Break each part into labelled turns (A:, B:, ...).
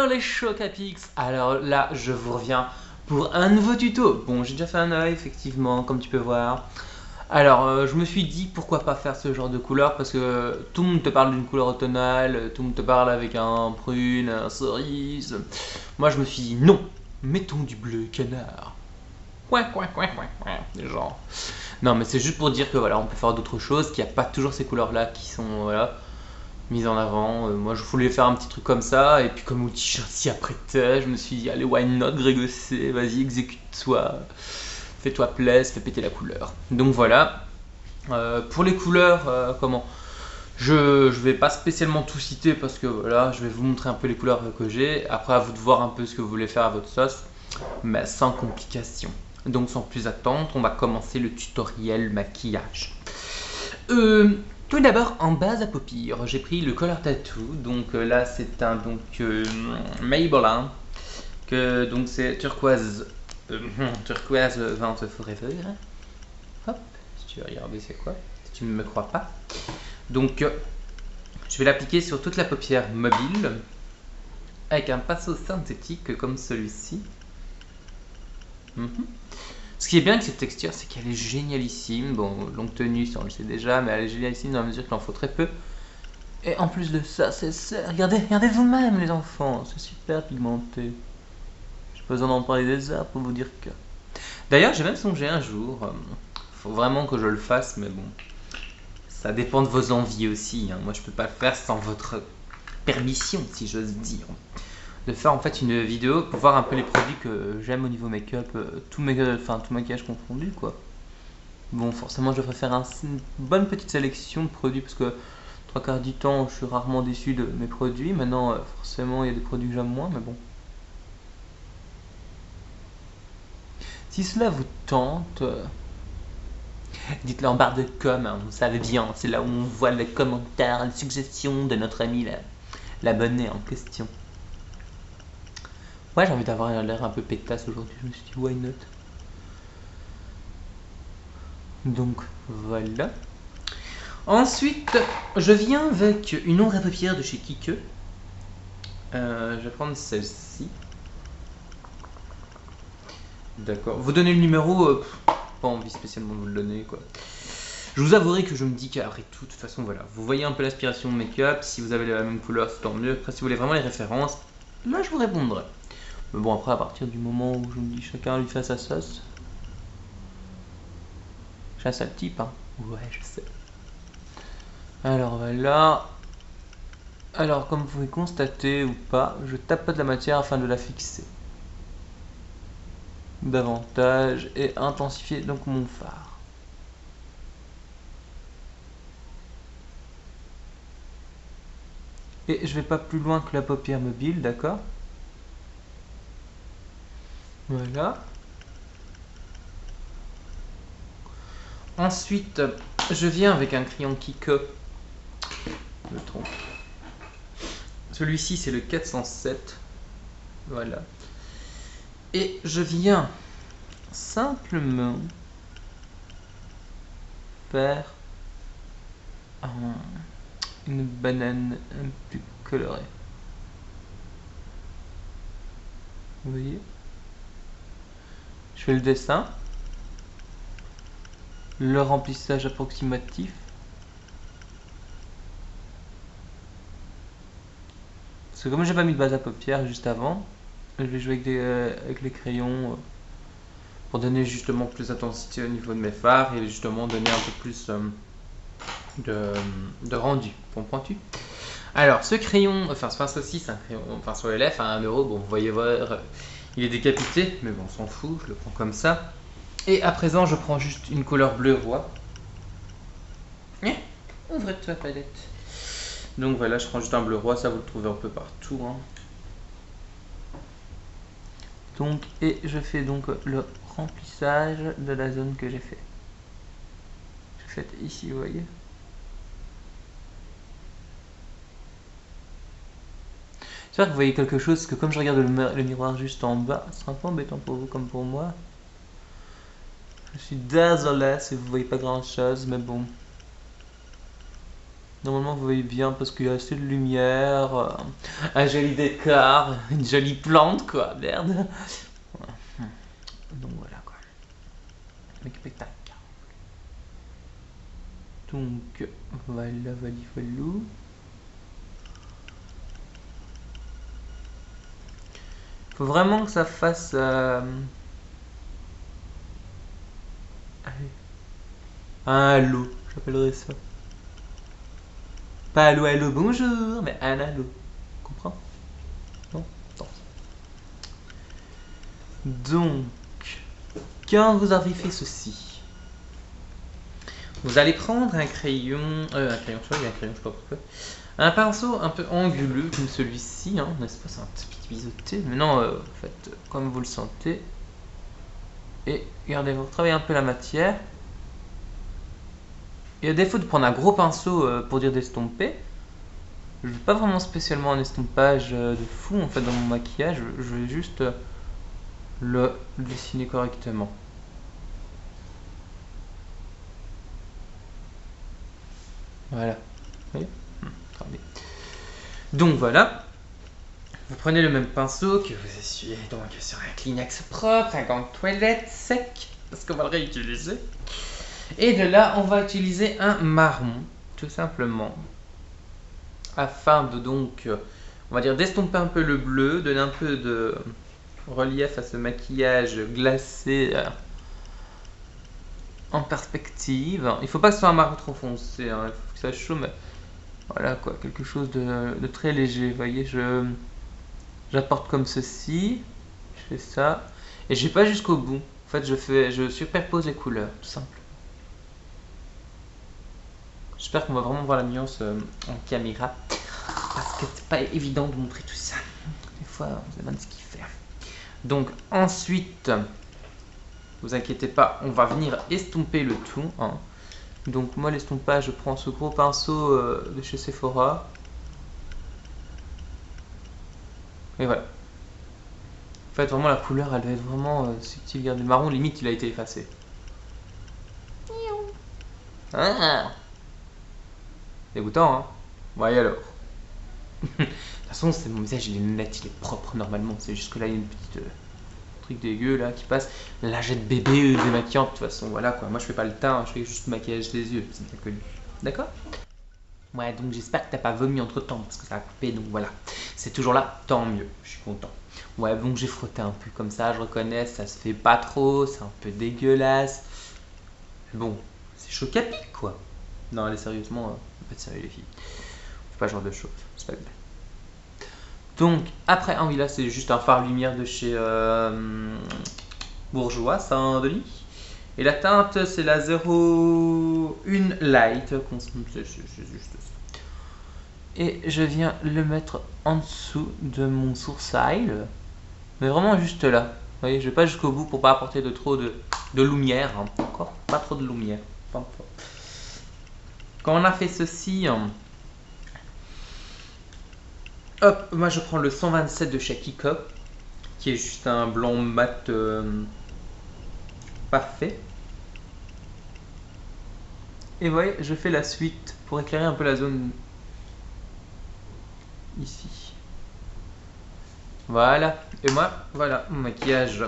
A: Alors les Chocapix, alors là je vous reviens pour un nouveau tuto. Bon, j'ai déjà fait un œil effectivement, comme tu peux voir. Alors je me suis dit pourquoi pas faire ce genre de couleur parce que tout le monde te parle d'une couleur automnale, tout le monde te parle avec un prune, un cerise. Moi je me suis dit non, mettons du bleu canard. Ouais, genre. Non mais c'est juste pour dire que voilà, on peut faire d'autres choses, qu'il n'y a pas toujours ces couleurs là qui sont voilà, mise en avant. Moi je voulais faire un petit truc comme ça, et puis comme mon t-shirt s'y apprêtait, je me suis dit allez why not Grégocé, vas-y exécute-toi, fais-toi plaisir, fais péter la couleur. Donc voilà. Pour les couleurs, comment je vais pas spécialement tout citer parce que voilà, je vais vous montrer un peu les couleurs que j'ai. Après à vous de voir un peu ce que vous voulez faire à votre sauce, mais sans complication. Donc sans plus attendre, on va commencer le tutoriel maquillage. Tout d'abord en base à paupières, j'ai pris le Color Tattoo. Donc là c'est un Maybelline, que donc c'est turquoise, turquoise vente forever. Hop, si tu veux regarder c'est quoi, si tu ne me crois pas. Donc je vais l'appliquer sur toute la paupière mobile avec un pinceau synthétique comme celui-ci. Ce qui est bien avec cette texture, c'est qu'elle est génialissime. Bon, longue tenue, ça on le sait déjà, mais elle est génialissime dans la mesure qu'il en faut très peu. Et en plus de ça, regardez vous-même les enfants, c'est super pigmenté. J'ai pas besoin d'en parler des heures pour vous dire que... D'ailleurs, j'ai même songé un jour, faut vraiment que je le fasse, mais bon, ça dépend de vos envies aussi, hein. Moi je peux pas le faire sans votre permission, si j'ose dire. De faire en fait une vidéo pour voir un peu les produits que j'aime au niveau make-up, tout maquillage confondu quoi. Bon, forcément je devrais faire une bonne petite sélection de produits parce que trois quarts du temps je suis rarement déçu de mes produits. Maintenant forcément il y a des produits que j'aime moins, mais bon. Si cela vous tente, dites-le en barre de com, hein, vous savez bien, c'est là où on voit les commentaires, les suggestions de notre ami l'abonné en question. Ouais, j'ai envie d'avoir l'air un peu pétasse aujourd'hui, je me suis dit why not. Donc voilà. Ensuite, je viens avec une ombre à paupières de chez Kike. Je vais prendre celle-ci. D'accord. Vous donnez le numéro, pas envie spécialement de vous le donner quoi. Je vous avouerai que je me dis qu'après tout, de toute façon voilà, vous voyez un peu l'aspiration de make-up, si vous avez la même couleur c'est tant mieux. Après si vous voulez vraiment les références, là je vous répondrai. Mais bon, après, à partir du moment où je me dis chacun lui fait sa sauce. J'ai un sale type, hein. Ouais, je sais. Alors voilà. Alors, comme vous pouvez constater ou pas, je tapote la matière afin de la fixer davantage et intensifier donc mon fard. Et je vais pas plus loin que la paupière mobile, d'accord? Voilà. Ensuite, je viens avec un crayon Kike. Je me trompe. Celui-ci, c'est le 407. Voilà. Et je viens simplement faire une banane un peu colorée. Vous voyez? Je fais le dessin. Le remplissage approximatif. Parce que comme j'ai pas mis de base à paupières juste avant, je vais jouer avec les crayons pour donner justement plus d'intensité au niveau de mes fards et justement donner un peu plus de rendu. Comprends-tu? Alors ce crayon, enfin ce pinceau-ci, c'est un crayon, enfin sur les lèvres à 1€, bon vous voyez voir, il est décapité, mais bon on s'en fout, je le prends comme ça. Et à présent je prends juste une couleur bleu roi. Ouvre-toi palette. Donc voilà, je prends juste un bleu roi, ça vous le trouvez un peu partout, hein. Donc, et je fais donc le remplissage de la zone que j'ai fait. J'ai fait ici, vous voyez. J'espère que vous voyez quelque chose, parce que comme je regarde le miroir juste en bas, c'est un peu embêtant pour vous comme pour moi. Je suis désolé si vous voyez pas grand chose, mais bon. Normalement, vous voyez bien parce qu'il y a assez de lumière, un joli décor, une jolie plante, quoi. Merde. Voilà. Donc voilà, quoi. Avec spectacle. Donc, voilà, valou. Faut vraiment que ça fasse... un halo, j'appellerais ça. Pas allô, allô, bonjour, mais un halo. Comprends? Non? Attends. Donc, quand vous avez fait ceci, vous allez prendre un crayon, je sais pas pourquoi, un pinceau un peu anguleux comme celui-ci, hein, n'est-ce pas? C'est un petit biseauté, mais non, en fait, comme vous le sentez. Et regardez, vous retravaillez un peu la matière. Et à défaut de prendre un gros pinceau pour dire d'estomper, je veux pas vraiment spécialement un estompage de fou en fait dans mon maquillage, je vais juste le dessiner correctement. Voilà. Vous voyez? Très bien. Donc voilà. Vous prenez le même pinceau que vous essuyez donc sur un Kleenex propre, un gant de toilette sec, parce qu'on va le réutiliser. Et de là, on va utiliser un marron, tout simplement, afin de donc, on va dire, d'estomper un peu le bleu, donner un peu de relief à ce maquillage glacé en perspective. Il faut pas que ce soit un marron trop foncé, hein. Il faut que ça soit chaud, mais voilà quoi, quelque chose de très léger. Vous voyez, j'apporte comme ceci, je fais ça, et je vais pas jusqu'au bout. En fait, je superpose les couleurs, tout simple. J'espère qu'on va vraiment voir la nuance en caméra, parce que c'est pas évident de montrer tout ça. Des fois, on se demande ce qu'il fait. Donc ensuite, vous inquiétez pas, on va venir estomper le tout, hein. Donc moi l'estompage, je prends ce gros pinceau de chez Sephora. Et voilà. En fait, vraiment la couleur, elle doit être vraiment subtile. Regardez, le marron, limite, il a été effacé. Ah, dégoûtant, hein. Ouais, alors. De toute façon, mon visage, il est net, il est propre normalement. C'est juste que là, il y a une petite truc dégueu là qui passe. La jette bébé démaquillante, de toute façon, voilà quoi. Moi, je fais pas le teint, je fais juste le maquillage des yeux, c'est bien connu. D'accord? Ouais, donc j'espère que t'as pas vomi entre temps parce que ça a coupé, donc voilà. C'est toujours là, tant mieux, je suis content. Ouais, donc j'ai frotté un peu comme ça, je reconnais, ça se fait pas trop, c'est un peu dégueulasse. Mais bon, c'est chaud à pic quoi. Non, allez, sérieusement, en fait, sérieux les filles. Faut pas ce genre de choses, c'est pas bien. Donc, après, ah oui, là c'est juste un fard lumière de chez Bourgeois, Saint-Denis. Et la teinte, c'est la 01 Light, c'est juste ça. Et je viens le mettre en dessous de mon sourcil, mais vraiment juste là. Vous voyez, je vais pas jusqu'au bout pour pas apporter de trop de lumière, hein. Encore pas trop de lumière. Quand on a fait ceci, hop, moi je prends le 127 de chez Kiko, qui est juste un blanc mat parfait. Et vous voyez, je fais la suite pour éclairer un peu la zone ici. Voilà. Et moi, voilà, mon maquillage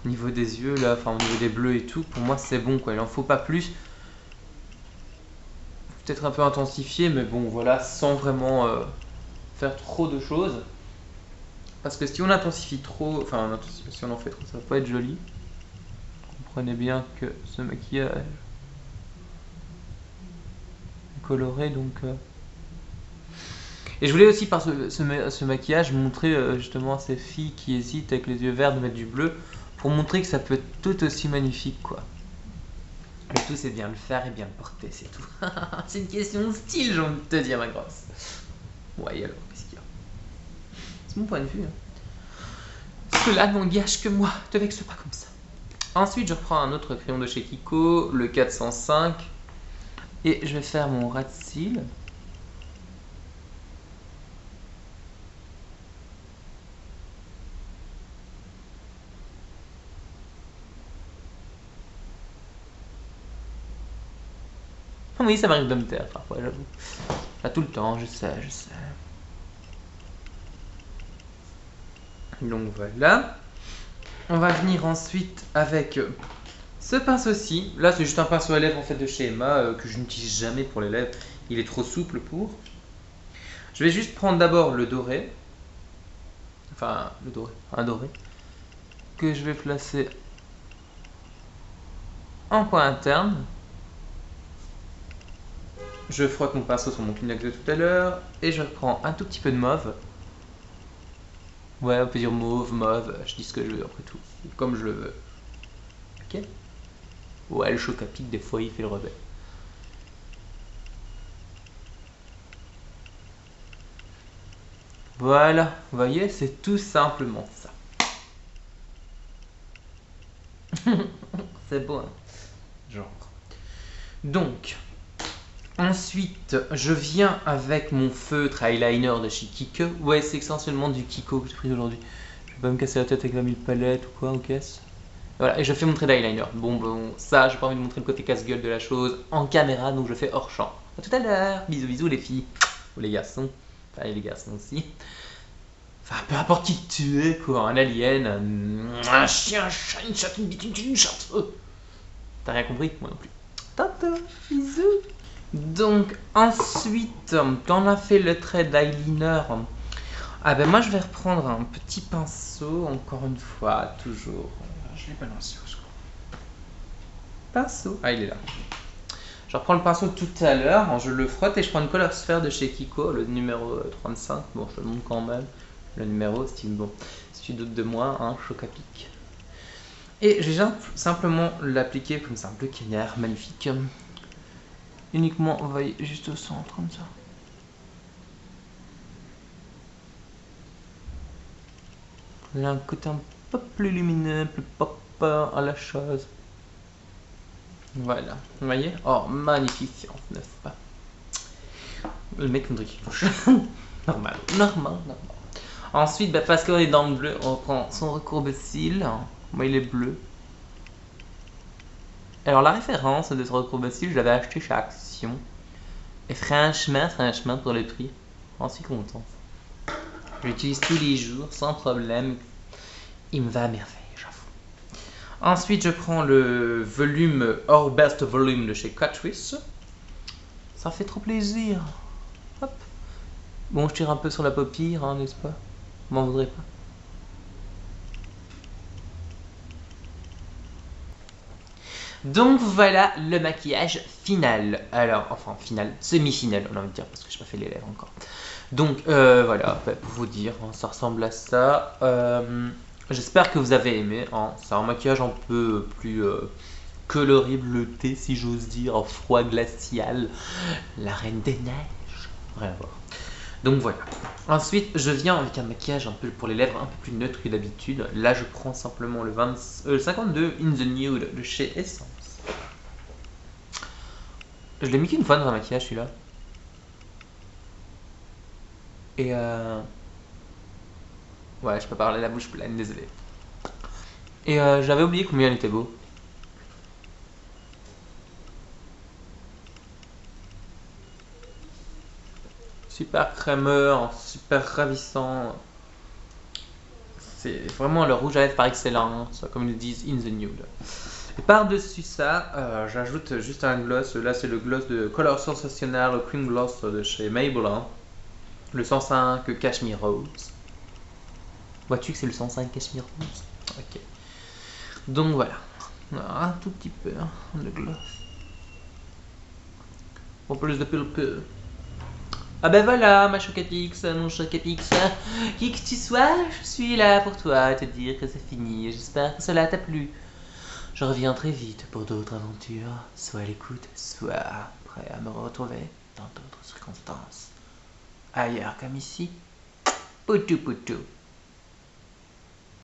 A: au niveau des yeux, là, enfin au niveau des bleus et tout, pour moi c'est bon quoi, il en faut pas plus. Peut-être un peu intensifié, mais bon voilà, sans vraiment faire trop de choses. Parce que si on intensifie trop, enfin si on en fait trop, ça va pas être joli. Comprenez bien que ce maquillage est coloré, donc... Et je voulais aussi par ce maquillage montrer justement à ces filles qui hésitent avec les yeux verts de mettre du bleu, pour montrer que ça peut être tout aussi magnifique quoi. Le tout c'est bien le faire et bien le porter, c'est tout. C'est une question de style, j'ai envie de te dire ma grosse. Ouais alors, qu'est-ce qu'il y a? C'est mon point de vue, hein. Cela n'engage que moi, te vexe pas comme ça. Ensuite je reprends un autre crayon de chez Kiko, le 405, et je vais faire mon ras de cils. Oui, ça m'arrive de me taire parfois, j'avoue. Pas tout le temps, je sais, je sais. Donc voilà. On va venir ensuite avec ce pinceau-ci. Là, c'est juste un pinceau à lèvres en fait de chez Emma que je n'utilise jamais pour les lèvres. Il est trop souple pour. Je vais juste prendre d'abord le doré. Enfin, le doré. Un doré. Que je vais placer en coin interne. Je frotte mon pinceau sur mon Kleenex de tout à l'heure. Et je reprends un tout petit peu de mauve. Ouais, on peut dire mauve, mauve. Je dis ce que je veux après tout. Comme je le veux. Ok. Ouais, le choc à pic, des fois, il fait le rebelle. Voilà, vous voyez, c'est tout simplement ça. C'est bon, hein. Genre. Donc, ensuite, je viens avec mon feutre eyeliner de chez Kiko. Ouais, c'est essentiellement du Kiko que j'ai pris aujourd'hui. Je vais pas me casser la tête avec 20 000 palettes ou quoi en caisse. Voilà, et je fais mon trait d'eyeliner. Bon, ça, j'ai pas envie de montrer le côté casse-gueule de la chose en caméra, donc je fais hors champ. A tout à l'heure. Bisous, bisous les filles. Ou les garçons. Enfin, les garçons aussi. Enfin, peu importe qui tu es, quoi. Un alien, un chien, un chat, une chatte, une bite, une chatte. T'as rien compris? Moi non plus. Tantôt, bisous. Donc, ensuite, quand on a fait le trait d'eyeliner, ah ben moi je vais reprendre un petit pinceau, encore une fois, toujours. Je l'ai balancé au secours. Pinceau. Ah, il est là. Je reprends le pinceau tout à l'heure, je le frotte et je prends une couleur sphère de chez Kiko, le numéro 35. Bon, je te le montre quand même. Le numéro, si tu doutes de moi, hein, choc à pic. Et je vais simplement l'appliquer comme ça, un bleu canaire, magnifique. Uniquement, on va juste au centre, comme ça. Il a un côté un peu plus lumineux, plus pop à la chose. Voilà, vous voyez? Oh, magnifique, n'est-ce pas? Le mec me dit qu'il touche. Normal. Ensuite, bah, parce qu'on est dans le bleu, on prend son recourbe-cils. Moi, il est bleu. Alors, la référence de ce recourbe-cils, je l'avais acheté chez Action. Et franchement, pour le prix, j'en suis content. Je l'utilise tous les jours, sans problème. Il me va à merveille, j'avoue. Ensuite, je prends le volume Our Best Volume de chez Catrice. Ça fait trop plaisir. Hop. Bon, je tire un peu sur la paupière, hein, n'est-ce pas? Vous m'en voudrez pas. Donc voilà le maquillage final. Alors, enfin final, semi-final, on a envie de dire, parce que je n'ai pas fait les lèvres encore. Donc voilà, pour vous dire, hein, ça ressemble à ça. J'espère que vous avez aimé. Hein. C'est un maquillage un peu plus coloré, bleuté, si j'ose dire, en froid glacial. La reine des neiges. Rien à voir. Donc voilà. Ensuite, je viens avec un maquillage un peu pour les lèvres un peu plus neutre que d'habitude. Là, je prends simplement le 52 In the Nude de chez Essence. Je l'ai mis qu'une fois dans un maquillage, celui-là. Et ouais, je peux parler la bouche pleine, désolé. Et j'avais oublié combien il était beau. Super crémeux, super ravissant. C'est vraiment le rouge à lèvres par excellence, comme ils disent In the Nude. Et par-dessus ça, j'ajoute juste un gloss. Là, c'est le gloss de Color Sensational, le Cream Gloss de chez Maybelline. Le 105 Cashmere Rose. Vois-tu que c'est le 105 Cashmere Rose? Ok. Donc voilà. Un tout petit peu hein, de gloss. Pour plus de pulpe. Ah ben voilà, ma Chocapix, mon Chocapix. Qui que tu sois, je suis là pour toi, te dire que c'est fini. J'espère que cela t'a plu. Je reviens très vite pour d'autres aventures, soit à l'écoute, soit prêt à me retrouver dans d'autres circonstances. Ailleurs comme ici. Poutou poutou.